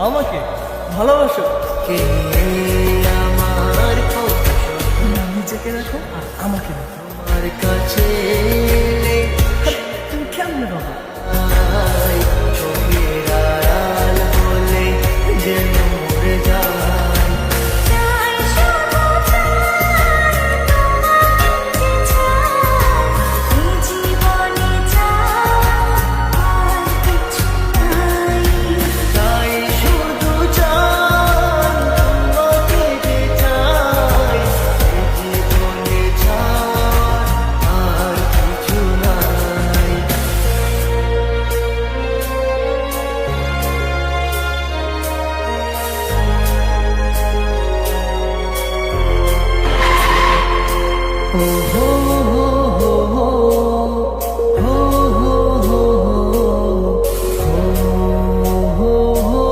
আমাকে ভালোবাসো। কে আমার নিজেকে রাখো আর আমাকে রাখো। আমার কাছে তুমি কেমন বাবা? চোখের আড়াল বলে যেন মরে যায়। তাই শুধু চাই তোমাকে যে চাই, এই জীবনে চাই আর কিছু নাই। ও হো হো হো হো হো হো হো হো।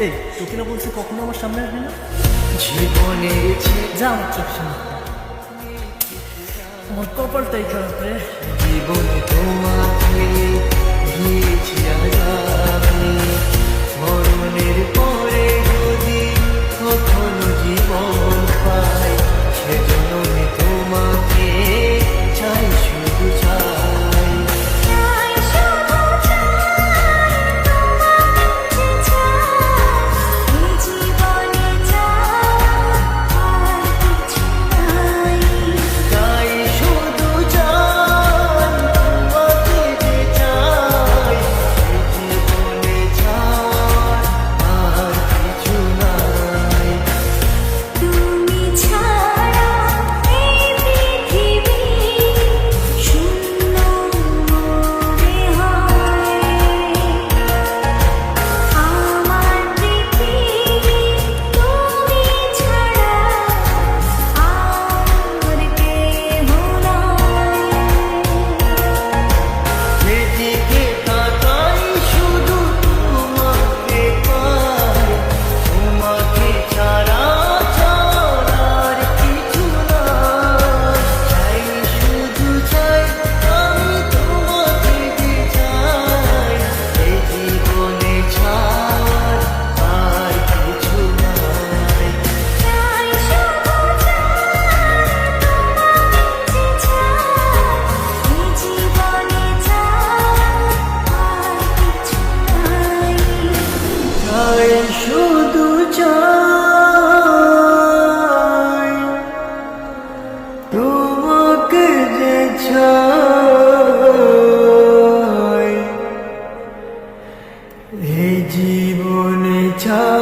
এই তোকে না বলছি কখনো আমার সামনে আসবি না। জীবনের যা আমার চোখ সামনে থেকে। আমার কপালটাই খারাপ রে। জীবনে তোমাকে দিয়েছি আজ আমি, মরণের পরে যদি কখনো জীবন পাই, সেজন্য আমি তোমাকে চাই, শুধু চাই। তাই শুধু চাই তোমাকে যে চাই, এই জীবনে চাই আর কিছু নাই। তুমি ছাড়া এই পৃথিবী শূন্য মনে হয়। আমার পৃথিবী তুমি ছাড়া আর কেহ নয়। যেদিকে তাকাই শুধু তোমাকে পাই, তোমাকে ছাড়া আর কিছু নাই। চাই শুধু চাই আমি তোমাকে যে চাই, এই জীবনে ছাড় আর কিছু নাই। চাই শুধু চাই তোমাকে যে চাই, এই জীবনে চাই আর কিছু নাই। তাই শুধু চাই তোমাকে যে চাই, এই জীবনে চাই।